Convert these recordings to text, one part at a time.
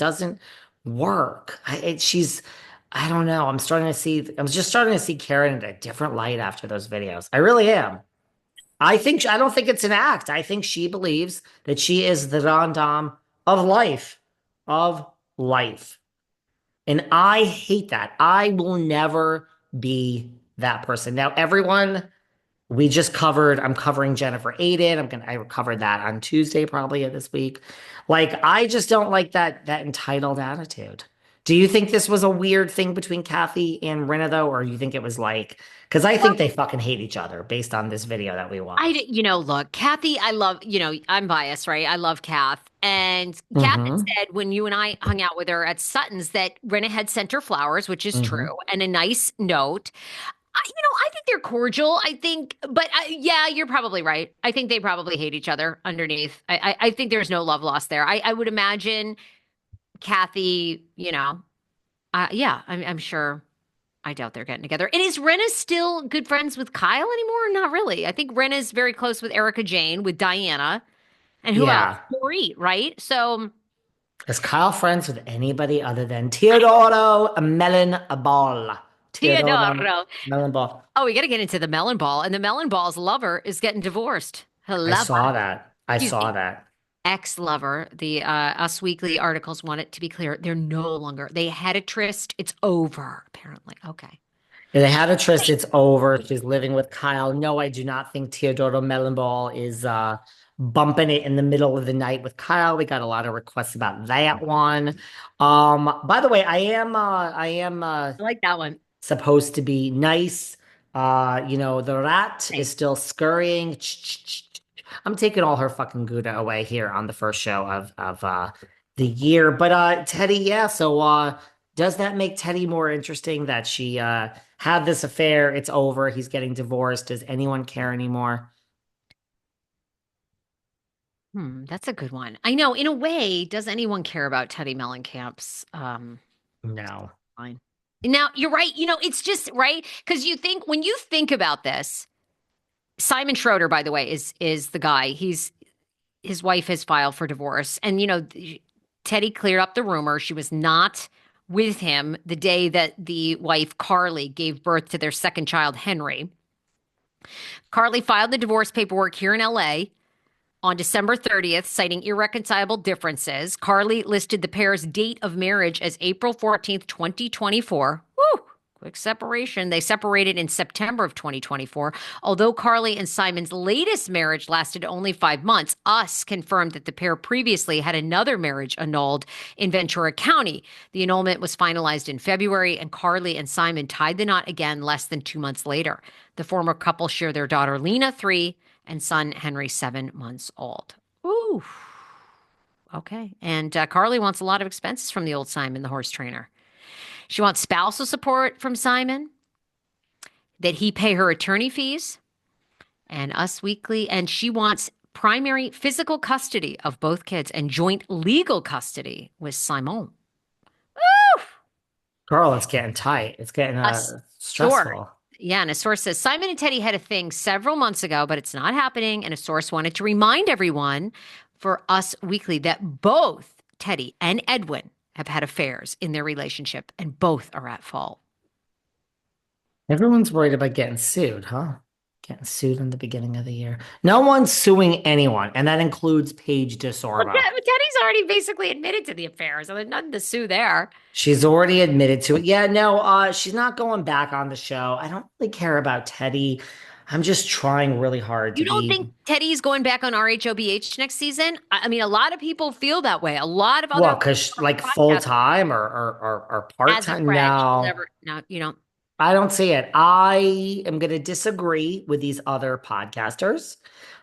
doesn't work. I don't know. I'm just starting to see Karen in a different light after those videos. I really am. I don't think it's an act. I think she believes that she is the Don Dom of life, of life. And I hate that. I will never be that person. Now, everyone, I'm covering Jennifer Aiden. I covered that on Tuesday, probably of this week. Like, I just don't like that entitled attitude. Do you think this was a weird thing between Kathy and Rena, though, or you think it was like, because I think they fucking hate each other based on this video that we watched. Look, Kathy, I love, I'm biased, right? I love Kath. And Kath had Mm-hmm. said when you and I hung out with her at Sutton's that Rena had sent her flowers, which is true, Mm-hmm. and a nice note. I think they're cordial. I think, but yeah, you're probably right. I think they probably hate each other underneath. I think there's no love lost there. I would imagine Kathy, yeah, I'm sure. I doubt they're getting together. And is Rena still good friends with Kyle anymore? Not really. I think Rena's very close with Erica Jane, with Diana, and who else? Yeah. Marie, right? So Is Kyle friends with anybody other than Teodoro Mellencamp? Teodoro Teodoro. Mellencamp. Oh, we got to get into the melon ball, and the melon ball's lover is getting divorced. Her I lover, saw that. I excuse saw me, that. ex-lover. The Us Weekly articles want it to be clear they're no longer. They had a tryst. It's over, apparently. Okay. They had a tryst. It's over. She's living with Kyle. No, I do not think Teodoro Mellenball is bumping it in the middle of the night with Kyle. We got a lot of requests about that one. By the way, I am I like that one. supposed to be nice. The rat is still scurrying. I'm taking all her fucking Gouda away here on the first show of the year. But Teddy, yeah, so does that make Teddy more interesting that she had this affair? It's over. He's getting divorced. Does anyone care anymore? That's a good one. I know, in a way, does anyone care about Teddy Mellencamp's No. line? Now, you're right. It's just right because when you think about this, Simon Schroeder, by the way, is the guy. His wife has filed for divorce, and Teddy cleared up the rumor. She was not with him the day that the wife Carly gave birth to their second child, Henry. Carly filed the divorce paperwork here in LA on December 30th, citing irreconcilable differences. Carly listed the pair's date of marriage as April 14th, 2024. Woo! Quick separation. They separated in September of 2024. Although Carly and Simon's latest marriage lasted only 5 months, US confirmed that the pair previously had another marriage annulled in Ventura County. The annulment was finalized in February, and Carly and Simon tied the knot again less than 2 months later. The former couple share their daughter Lena, 3, and son Henry, 7 months old. Ooh, okay. And Carly wants a lot of expenses from the old Simon, the horse trainer. She wants spousal support from Simon, that he pay her attorney fees and Us Weekly, and she wants primary physical custody of both kids and joint legal custody with Simon. Woo! Girl, it's getting tight. It's getting A source. stressful. Yeah, and a source says Simon and Teddy had a thing several months ago, but it's not happening. And a source wanted to remind everyone for Us Weekly that both Teddy and Edwin have had affairs in their relationship, and both are at fault. Everyone's worried about getting sued, huh? Getting sued in the beginning of the year. No one's suing anyone, and that includes Paige Well, DeSorbo. Teddy's already basically admitted to the affair, so there's nothing to sue there. She's already admitted to it. Yeah, no, she's not going back on the show. I don't really care about Teddy. I'm just trying really hard to You don't think be, Teddy's going back on RHOBH next season? I mean, a lot of people feel that way. A lot of other well, because like full podcasts, time or part as a time. friend, she'll No, never. No, you don't. I don't see it. I am going to disagree with these other podcasters.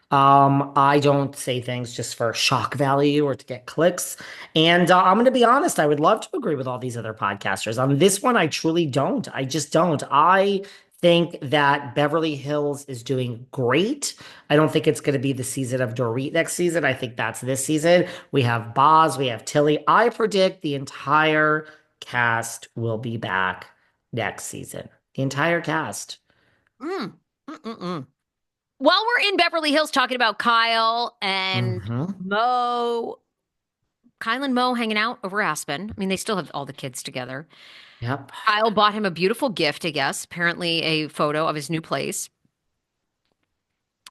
I don't say things just for shock value or to get clicks. And I'm going to be honest, I would love to agree with all these other podcasters. On this one, I truly don't. I just don't. I think that Beverly Hills is doing great. I don't think it's going to be the season of Dorit next season. I think that's this season. We have Boz, we have Tilly. I predict the entire cast will be back next season. The entire cast. Mm, mm. While we're in Beverly Hills talking about Kyle and Hmm. Mo, Kyle and Mo hanging out over Aspen. I mean, they still have all the kids together. Yep. Kyle bought him a beautiful gift, I guess, apparently a photo of his new place.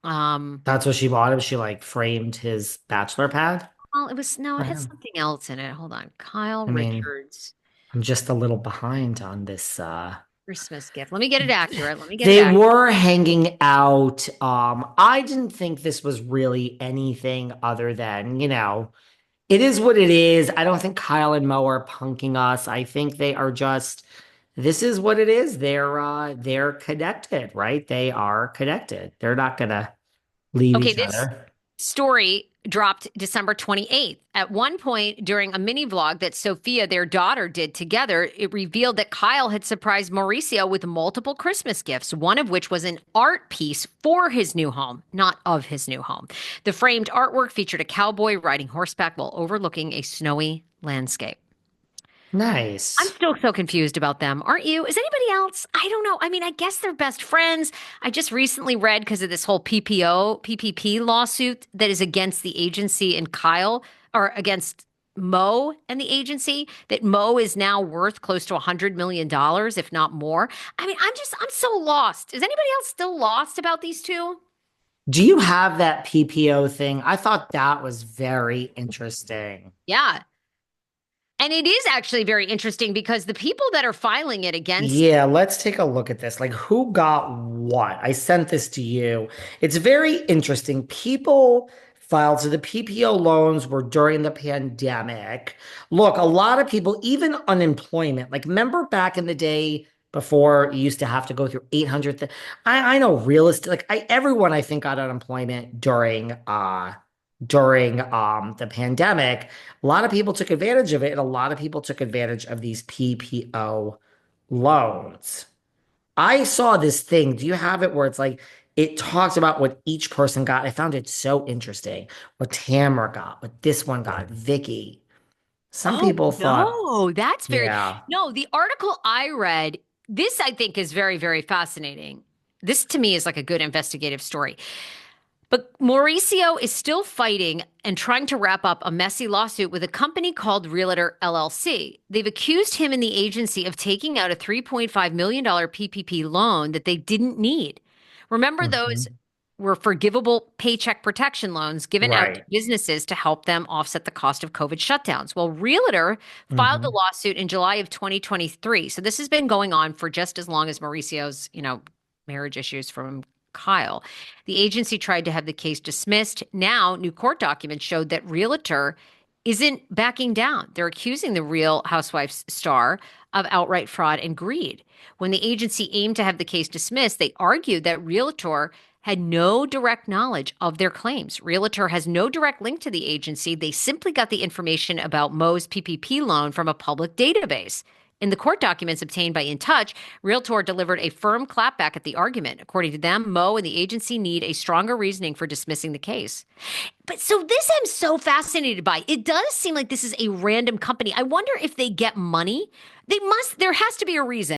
Um, That's what she bought him. She like framed his bachelor pad well, it was no, for it had him. something else in it. Hold on. Kyle I mean, Richards I'm just a little behind on this. Christmas gift. Let me get it accurate. Let me get it They accurate. were hanging out. I didn't think this was really anything other than, it is what it is. I don't think Kyle and Mo are punking us. I think they are just, this is what it is. They're connected, right? They are connected. They're not gonna leave Okay, each this other. story dropped December 28th. At one point during a mini vlog that Sophia, their daughter, did together, it revealed that Kyle had surprised Mauricio with multiple Christmas gifts, one of which was an art piece for his new home, not of his new home. The framed artwork featured a cowboy riding horseback while overlooking a snowy landscape. I'm Nice. still so confused about them. Aren't you? Is anybody else? I don't know. I mean, I guess they're best friends. I just recently read because of this whole PPP lawsuit that is against the agency and Kyle, or against Mo and the agency, that Mo is now worth close to $100 million, if not more. I mean, I'm so lost. Is anybody else still lost about these two? Do you have that PPO thing? I thought that was very interesting. Yeah. And it is actually very interesting because the people that are filing it against. Yeah, let's take a look at this. Like, who got what? I sent this to you. It's very interesting. People filed, so the PPO loans were during the pandemic. Look, a lot of people, even unemployment, like, remember back in the day before you used to have to go through 800. I know real estate, like, everyone I think got unemployment during the pandemic. A lot of people took advantage of it, and a lot of people took advantage of these PPO loans. I saw this thing. Do you have it where it's like it talks about what each person got? I found it so interesting. What Tamara got, what this one got, Vicky. Some Oh, people thought, no, that's very, yeah. no, the article I read, this I think is very, very fascinating. This to me is like a good investigative story. But Mauricio is still fighting and trying to wrap up a messy lawsuit with a company called Realtor LLC. They've accused him and the agency of taking out a $3.5 million PPP loan that they didn't need. Remember, those Mhm. were forgivable paycheck protection loans given out to Right. businesses to help them offset the cost of COVID shutdowns. Well, Realtor filed the Hmm. lawsuit in July of 2023. So this has been going on for just as long as Mauricio's, marriage issues from Kyle. The agency tried to have the case dismissed. Now, new court documents showed that Realtor isn't backing down. They're accusing the Real Housewives star of outright fraud and greed. When the agency aimed to have the case dismissed, they argued that Realtor had no direct knowledge of their claims. Realtor has no direct link to the agency. They simply got the information about Mo's PPP loan from a public database. In the court documents obtained by In Touch, Realtor delivered a firm clapback at the argument. According to them, Mo and the agency need a stronger reasoning for dismissing the case. But so this I'm so fascinated by. It does seem like this is a random company. I wonder if they get money. There has to be a reason.